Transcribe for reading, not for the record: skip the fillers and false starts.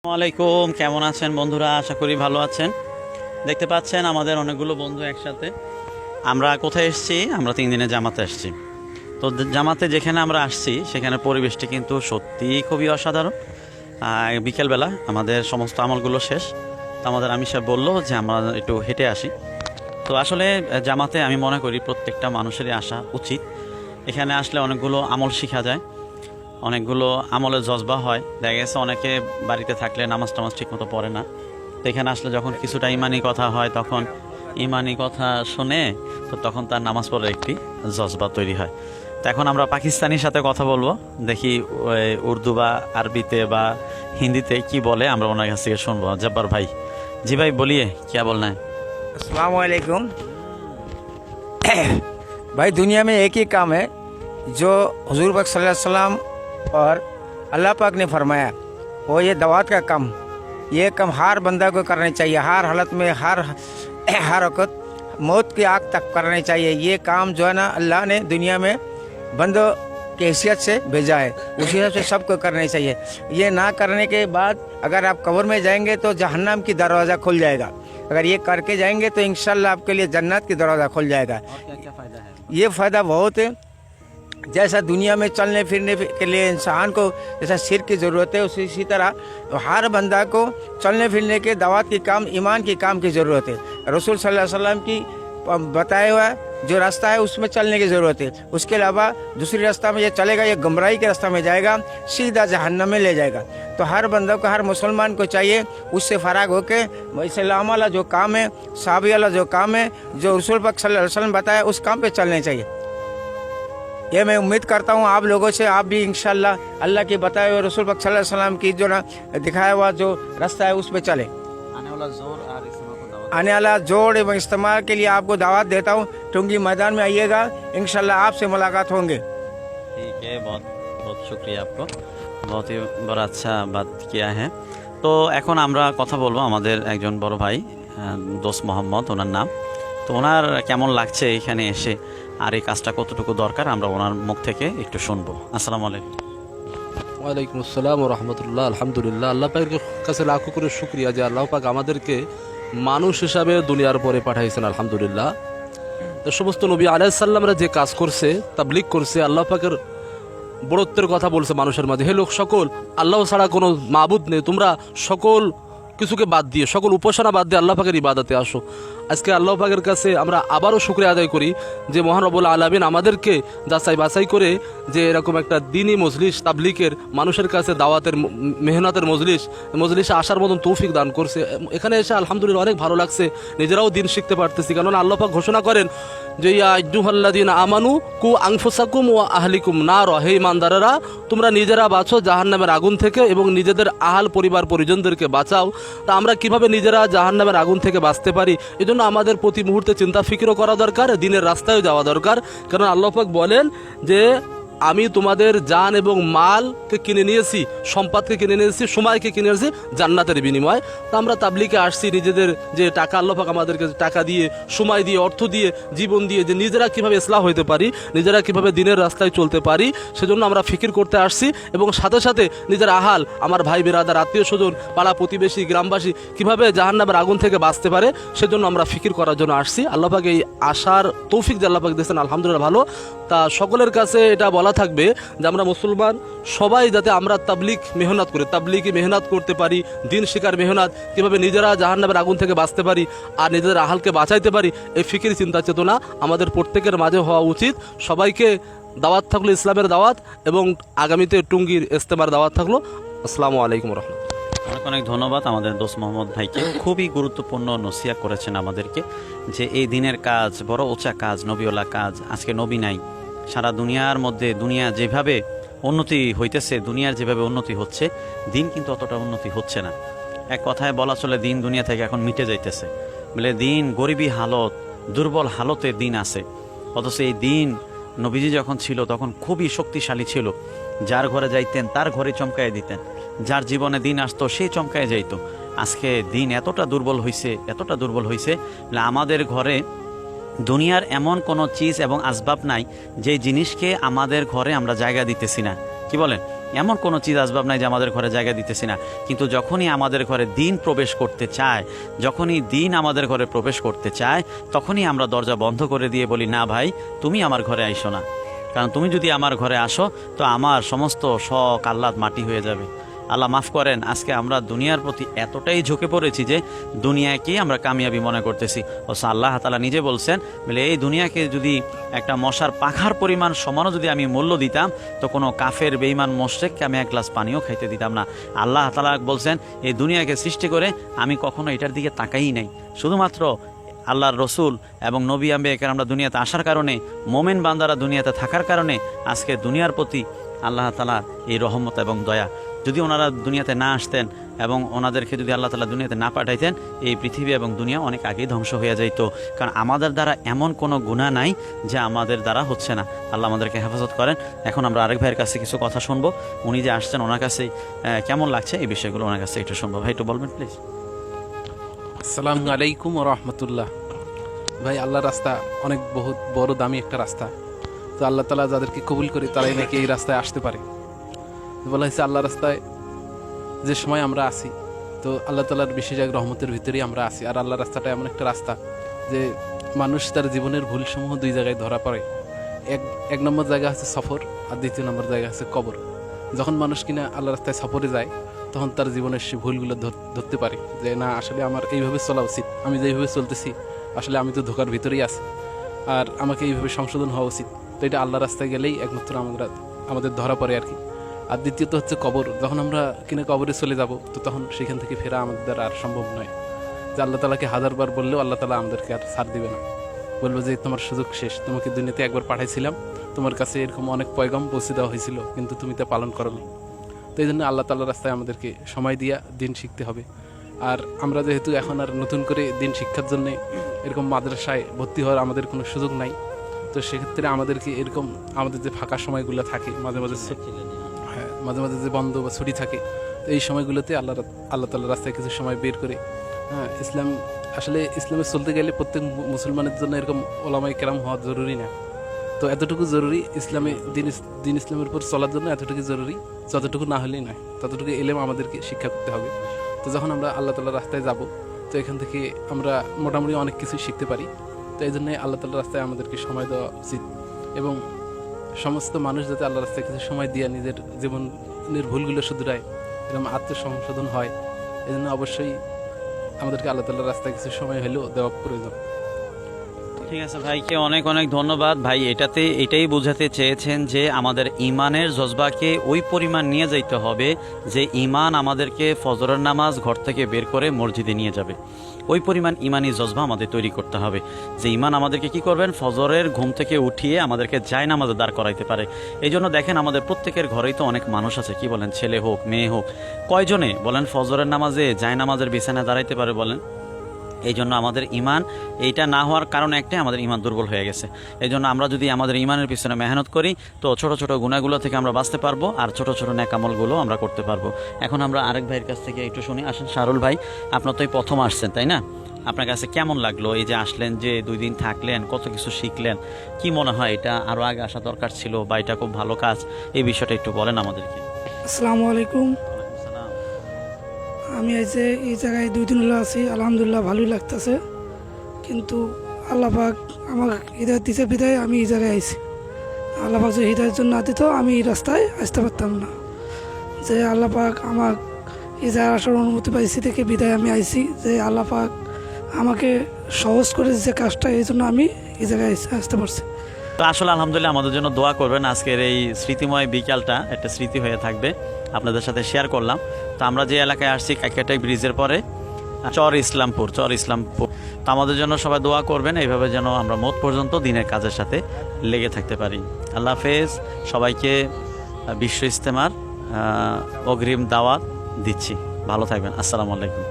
আসসালামাইকুম, কেমন আছেন বন্ধুরা? আশা করি ভালো আছেন। দেখতে পাচ্ছেন আমাদের অনেকগুলো বন্ধু একসাথে। আমরা কোথায় এসেছি? আমরা 3 দিনের জামাতে এসেছি। তো জামাতে যেখানে আমরা আসছি সেখানে পরিবেশটি কিন্তু সত্যিই খুবই অসাধারণ। বিকেলবেলা আমাদের সমস্ত আমলগুলো শেষ, তো আমাদের আমির সাহেব বললো যে আমরা একটু হেঁটে আসি। তো আসলে জামাতে আমি মনে করি প্রত্যেকটা মানুষেরই আসা উচিত। এখানে আসলে অনেকগুলো আমল শেখা যায়, অনেকগুলো আমলের জজবা হয়। দেখা গেছে অনেকে বাড়িতে থাকলে নামাজ টামাজ ঠিক মতো পড়ে না, তো এখানে আসলে যখন কিছুটা ইমানি কথা হয় তখন ইমানি কথা শুনে তো তখন তার নামাজ পড়ার একটি জজবা তৈরি হয়। তো এখন আমরা পাকিস্তানির সাথে কথা বলবো, দেখি উর্দু বা আরবিতে বা হিন্দিতে কি বলে, আমরা ওনার কাছ থেকে শুনবো। জব্বার ভাই, জি ভাই বলিए क्या बोलना है? अस्सलाम वालेकुम। भाई दुनिया में एक ही काम है जो हुजूर पाक सल्लल्लाहु अलैहि वसल्लम और अल्लाह पाक ने फरमाया, वो ये दवात का काम। ये काम हर बंदा को करना चाहिए, हर हालत में, हर वक्त मौत की आग तक करना चाहिए। ये काम जो है ना, अल्लाह ने दुनिया में बंदों की हैसियत से भेजा है, उसी हिसाब से सबको करना चाहिए। ये ना करने के बाद अगर आप कब्र में जाएंगे तो जहन्नम की दरवाज़ा खुल जाएगा, अगर ये करके जाएंगे तो इंशाल्लाह आपके लिए जन्नत की दरवाज़ा खुल जाएगा। और क्या क्या फ़ायदा है? ये फ़ायदा बहुत है। जैसा दुनिया में चलने फिरने के लिए इंसान को जैसा सिर की ज़रूरत है, उसी तरह हर बंदा को चलने फिरने के दावत की काम, ईमान की काम की ज़रूरत है। रसूल सल्लल्लाहु अलैहि वसल्लम की बताया हुआ जो रास्ता है उसमें चलने की ज़रूरत है। उसके अलावा दूसरी रास्ता में ये चलेगा, ये गुमराही के रास्ता में जाएगा, सीधा जहन्नम में ले जाएगा। तो हर बंदा को, हर मुसलमान को चाहिए उससे फ़राग होकर इस्लाम वाला जो काम है, साहबी वाला जो काम है, जो रसूल पाक सल्लल्लाहु अलैहि वसल्लम बताया, उस काम पे चलने चाहिए। ये मैं उम्मीद करता हूँ आप लोगों से, आप भी इंशाल्लाह अल्लाह की बताए हुए रसूल पाक सल्लल्लाहु अलैहि वसल्लम की जो ना दिखाया हुआ जो रास्ता है उस पर चले। आने वाला जोर और इस्तेमाल को दावत। आने वाला जोड़ एवं इस्तेमाल के लिए आपको दावत देता हूँ। टुंगी मैदान में आइएगा, इंशाल्लाह आपसे मुलाकात होंगे। ठीक है, बहुत बहुत शुक्रिया आपको, बहुत ही बड़ा अच्छा बात किया है। তো এখন আমরা কথা বলবো আমাদের একজন বড় ভাই, দোস্ত মোহাম্মদ ওনার নাম। তো ওনার কেমন লাগছে এখানে এসে আর এই কাজটা কতটুকু দরকার আমরা ওনার মুখ থেকে একটু শুনবো। আসসালামু আলাইকুম। ওয়ালাইকুম আসসালাম ও রহমতুল্লাহ। আলহামদুলিল্লাহ, আল্লাহ পাকের কাছে লাখো করে শুকরিয়া যে আল্লাহ পাক আমাদেরকে মানুষ হিসাবে দুনিয়ার পরে পাঠাইছেন। আলহামদুলিল্লাহ, তো সমস্ত নবী আলাইহিস সাল্লামরা যে কাজ করছে, তাবলীগ করছে, আল্লাহ পাকের বড়ত্বের কথা বলছে মানুষের মাঝে। হে লোক সকল, আল্লাহ ছাড়া কোনো মাবুদ নেই, তোমরা সকল কিছুকে বাদ দিয়ে, সকল উপাসনা বাদ দিয়ে আল্লাহ পাকের ইবাদতে আসো। আজকে আল্লাহ পাকের কাছে আমরা আবারও শুকরিয়া আদায় করি যে মহান রব্বুল আলামিন আমাদেরকে যাচাই বাছাই করে যে এরকম একটা দ্বীনি মজলিস, তাবলীগের মানুষের কাছে দাওয়াতের মেহনতের মজলিসে আসার মতন তৌফিক দান করছে। এখানে এসে আলহামদুলিল্লাহ অনেক ভালো লাগছে, নিজেরাও দিন শিখতে পারতেছি। কারণ আল্লাহ পাক ঘোষণা করেন যে ইয়া আইয়ুহাল্লাযীনা আমানু কু আনফুসাকুম ওয়া আহলিকুম নার, হে ঈমানদারেরা তোমরা নিজেরা বাঁচো জাহান্নামের আগুন থেকে এবং নিজেদের আহাল পরিবার পরিজনদেরকে বাঁচাও। তা আমরা কিভাবে নিজেরা জাহান্নামের আগুন থেকে বাঁচতে পারি, এজন্য আমাদের প্রতি মুহূর্তে চিন্তা ফিকিরও করা দরকার, দিনের রাস্তায় যাওয়া দরকার। কারণ আল্লাহ পাক বলেন যে আমি তোমাদের জান এবং মালকে কিনে নিয়েছি, সম্পদকে কিনে নিয়েছি, সময়কে কিনে নিয়েছি জান্নাতের বিনিময়। তো আমরা তাবলীগে আসছি নিজেদের যে টাকা, আল্লাহ পাক আমাদেরকে টাকা দিয়ে, সময় দিয়ে, অর্থ দিয়ে, জীবন দিয়ে, যে নিজেরা কিভাবে ইসলাহ হইতে পারি, নিজেরা কিভাবে দিনের রাস্তায় চলতে পারি, সেজন্য আমরা ফিকির করতে আসছি। এবং সাথে সাথে নিজের আহাল, আমার ভাই বেরাদার, আত্মীয় স্বজন, পাড়া প্রতিবেশী, গ্রামবাসী কিভাবে জাহান্নামের আগুন থেকে বাঁচতে পারে সেজন্য আমরা ফিকির করার জন্য আসছি। আল্লাহ পাক এই আশার তৌফিক যে আল্লাহ পাক দিয়েছেন, আলহামদুলিল্লাহ ভালো। তা সকলের কাছে এটা বলা থাকবে যে আমরা মুসলমান সবাই যাতে আমরা তাবলীগ মেহনত করি, তাবলীগি মেহনত করতে পারি, দিন শিকার মেহনত, কিভাবে নিজেরা জাহান্নামের আগুন থেকে বাঁচতে পারি আর নিজেদের আহালকে বাঁচাইতে পারি, এই ফিকির চিন্তা চেতনা আমাদের প্রত্যেকের মাঝে হওয়া উচিত। সবাইকে দাওয়াত থাকলো, ইসলামের দাওয়াত, এবং আগামীতে টুঙ্গির ইস্তেমার দাওয়াত থাকলো। আসসালামু আলাইকুম রহমতুল্লাহ। অনেক অনেক ধন্যবাদ আমাদের দোস্ত মোহাম্মদ ভাইকে, খুবই গুরুত্বপূর্ণ নসিহত করেছেন আমাদেরকে যে এই দিনের কাজ বড় উঁচা কাজ, নবীওয়ালা কাজ। আজকে নবী নাই, সারা দুনিয়ার মধ্যে দুনিয়া যেভাবে উন্নতি হইতেছে, দুনিয়ার যেভাবে উন্নতি হচ্ছে, দিন কিন্তু অতটা উন্নতি হচ্ছে না। এক কথায় বলা চলে দিন দুনিয়া থেকে এখন মিটে যাইতেছে। বলে দিন গরিবী হালত, দুর্বল হালতে দিন আছে। অথচ এই দিন নবীজি যখন ছিল তখন খুবই শক্তিশালী ছিল, যার ঘরে যাইতেন তার ঘরে চমকায় দিতেন, যার জীবনে দিন আসতো সেই চমকায় যাইত। আজকে দিন এতটা দুর্বল হইছে, এতটা দুর্বল হইছে, আমাদের ঘরে দুনিয়ার এমন কোনো চিজ এবং আসবাব নাই যে জিনিসকে আমাদের ঘরে আমরা জায়গা দিতেছি না। কি বলেন? এমন কোনো চিজ আসবাব নাই যে আমাদের ঘরে জায়গা দিতেছি না, কিন্তু যখনই আমাদের ঘরে দিন প্রবেশ করতে চায়, যখনই দিন আমাদের ঘরে প্রবেশ করতে চায়, তখনই আমরা দরজা বন্ধ করে দিয়ে বলি, না ভাই তুমি আমার ঘরে আইসো না, কারণ তুমি যদি আমার ঘরে আসো তো আমার সমস্ত শখ আহ্লাদ মাটি হয়ে যাবে। আল্লাহ মাফ করেন, আজকে আমরা দুনিয়ার প্রতি এতটাই ঝুঁকে পড়েছি যে দুনিয়াকেই আমরা কামিয়াবি মনে করতেছি। আল্লাহ তাআলা নিজে বলছেন, বলে এই দুনিয়াকে যদি একটা মশার পাখার পরিমাণ সমানও যদি আমি মূল্য দিতাম তো কোনো কাফের বেঈমান মুশরিককে আমি এক গ্লাস পানিও খাইতে দিতাম না। আল্লাহ তাআলা বলছেন, এই দুনিয়াকে সৃষ্টি করে আমি কখনো এটার দিকে তাকাই নাই, শুধুমাত্র আল্লাহর রসুল এবং নবী আম্বিয়া কেরামরা দুনিয়াতে আসার কারণে, মোমেন বান্দারা দুনিয়াতে থাকার কারণে আজকে দুনিয়ার প্রতি আল্লাহ তাআলা এই রহমত এবং দয়া। যদি ওনারা দুনিয়াতে না আসতেন এবং ওনাদেরকে যদি আল্লাহ তাআলা দুনিয়াতে না পাঠাইতেন, এই পৃথিবী এবং দুনিয়া অনেক আগেই ধ্বংস হয়ে যাইত, কারণ আমাদের দ্বারা এমন কোনো গুনাহ নাই যে আমাদের দ্বারা হচ্ছে না। আল্লাহ আমাদেরকে হেফাজত করেন। এখন আমরা আরেক ভাইয়ের কাছে কিছু কথা শুনবো, উনি যে আসছেন ওনার কাছে কেমন লাগছে এই বিষয়গুলো ওনার কাছে একটু শুনবো। ভাই একটু বলবেন প্লিজ। আসসালামু আলাইকুম ওয়া রাহমাতুল্লাহ। ভাই, আল্লাহর রাস্তা অনেক বহুত বড় দামি একটা রাস্তা, তো আল্লাহ তাআলা যাদেরকে কবুল করে তারাই নাকি এই রাস্তায় আসতে পারে। বলা হয়েছে আল্লাহ রাস্তায় যে সময় আমরা আসি, তো আল্লাহ তাআলার বিশেষ এক রহমতের ভিতরেই আমরা আসি। আর আল্লাহ রাস্তাটা এমন একটা রাস্তা যে মানুষ তার জীবনের ভুলসমূহ দুই জায়গায় ধরা পড়ে। এক নম্বর জায়গা হচ্ছে সফর, আর দ্বিতীয় নম্বর জায়গা হচ্ছে কবর। যখন মানুষ কিনা আল্লাহ রাস্তায় সফরে যায়, তখন তার জীবনের সে ভুলগুলো ধরতে পারে যে না, আসলে আমার এইভাবে চলা উচিত, আমি যেইভাবে চলতেছি আসলে আমি তো ধোকার ভিতরেই আছি, আর আমাকে এইভাবে সংশোধন হওয়া উচিত। তো এটা আল্লাহ রাস্তায় গেলেই একমাত্র আমাদের ধরা পড়ে আর কি। আর দ্বিতীয়ত হচ্ছে কবর। যখন আমরা কিনা কবরে চলে যাব, তো তখন সেখান থেকে ফেরা আমাদের দ্বারা আর সম্ভব নয়। যে আল্লাহ তাআলাকে হাজারবার বললেও আল্লাহ তাআলা আমাদেরকে আর ছাড় দিবে না, বলবো যে তোমার সুযোগ শেষ, তোমাকে দুনিয়াতে একবার পাঠাইছিলাম, তোমার কাছে এরকম অনেক পয়গাম পৌঁছে দেওয়া হয়েছিল, কিন্তু তুমি তা পালন করোনি। তো এই জন্য আল্লাহ তাআলার রাস্তায় আমাদেরকে সময় দিয়া দিন শিখতে হবে। আর আমরা যেহেতু এখন আর নতুন করে দিন শিক্ষার জন্য এরকম মাদ্রাসায় ভর্তি হওয়ার আমাদের কোনো সুযোগ নাই, তো সেক্ষেত্রে আমাদেরকে এরকম আমাদের যে ফাঁকা সময়গুলো থাকে, মাঝে মাঝে মাঝে মাঝে যে বন্ধ বা ছুটি থাকে, তো এই সময়গুলোতে আল্লাহ তাআলার রাস্তায় কিছু সময় বের করে, ইসলাম আসলে ইসলামে চলতে গেলে প্রত্যেক মুসলমানের জন্য এরকম ওলামায়ে কেরাম হওয়া জরুরি না, তো এতটুকু জরুরি ইসলামে দিন ইসলামের উপর চলার জন্য এতটুকু জরুরি, যতটুকু না হলেই নয়, ততটুকু এলেম আমাদেরকে শিক্ষা করতে হবে। তো যখন আমরা আল্লাহ তাআলার রাস্তায় যাব, তো এখান থেকে আমরা মোটামুটি অনেক কিছু শিখতে পারি। তো এই জন্যই আল্লাহ তাআলার রাস্তায় আমাদেরকে সময় দেওয়া উচিত, এবং সমস্ত মানুষ যাতে আল্লাহ রাস্তায় কিছু সময় দিয়ে নিজের জীবনের ভুলগুলো শুধরায়, এরকম আত্মসংশোধন হয়, এই জন্য অবশ্যই আমাদেরকে আল্লাহ তাআলার রাস্তায় কিছু সময় হলেও দেওয়া প্রয়োজন। ঠিক আছে ভাইকে অনেক অনেক ধন্যবাদ। ভাই এটাই বোঝাতে চেয়েছেন যে আমাদের ইমানের জজবাকে ওই পরিমাণ নিয়ে যাইতে হবে যে ইমান আমাদেরকে ফজরের নামাজ ঘর থেকে বের করে মসজিদে নিয়ে যাবে। ওই পরিমাণ ইমানি জজবা আমাদের তৈরি করতে হবে যে ইমান আমাদেরকে কি করবেন, ফজরের ঘুম থেকে উঠিয়ে আমাদেরকে জায়নামাজে দাঁড় করাইতে পারে। এই জন্য দেখেন আমাদের প্রত্যেকের ঘরেই তো অনেক মানুষ আছে, কি বলেন, ছেলে হোক মেয়ে হোক, কয়জনে বলেন ফজরের নামাজে জায়নামাজের বিছানায় দাঁড়াইতে পারে বলেন? এই জন্য আমাদের ইমান এইটা না হওয়ার কারণে একটাই, আমাদের ইমান দুর্বল হয়ে গেছে। এই জন্য আমরা যদি আমাদের ইমানের পিছনে মেহনত করি, তো ছোট ছোট গুনাহগুলো থেকে আমরা বাঁচতে পারবো, আর ছোট ছোট নেকামলগুলো আমরা করতে পারবো। এখন আমরা আরেক ভাইয়ের কাছ থেকে একটু শুনি। আসেন শাহরুল ভাই, আপনার তো এই প্রথম আসছেন তাই না? আপনার কাছে কেমন লাগলো এই যে আসলেন, যে 2 দিন থাকলেন, কত কিছু শিখলেন, কি মনে হয় এটা আরও আগে আসা দরকার ছিল বা এটা খুব ভালো কাজ, এই বিষয়টা একটু বলেন আমাদেরকে। আসসালামু আলাইকুম। আমি এই জায়গায় 2 দিন হলো আছি, আলহামদুলিল্লাহ ভালোই লাগতেছে, কিন্তু আল্লাহ পাক আমাকে হৃদয় দিতে বিদায় আমি এই জায়গায় আইছি। আল্লাহ পাক যদি হৃদয়ের জন্য না দিত আমি এই রাস্তায় আসতে পারতাম না। যে আল্লাহ পাক আমার এই জায়গায় আসার অনুমতি পাইছি থেকে বিদায় আমি আইছি, যে আল্লাহ পাক আমাকে সহজ করে যে কাজটা, এই জন্য আমি এই জায়গায় আসতে পারছি। তো আসলে আলহামদুলিল্লাহ আমাদের জন্য দোয়া করবেন। আজকের এই স্মৃতিময় বিকালটা একটা স্মৃতি হয়ে থাকবে, আপনাদের সাথে শেয়ার করলাম। তো আমরা যে এলাকায় আসছি কাকিয়াটাই ব্রিজের পরে চর ইসলামপুর, তো আমাদের জন্য সবাই দোয়া করবেন, এইভাবে যেন আমরা মত পর্যন্ত দিনের কাজের সাথে লেগে থাকতে পারি। আল্লাহ হাফেজ। সবাইকে বিশ্ব ইজতেমার অগ্রিম দাওয়াত দিচ্ছি। ভালো থাকবেন। আসসালামু আলাইকুম।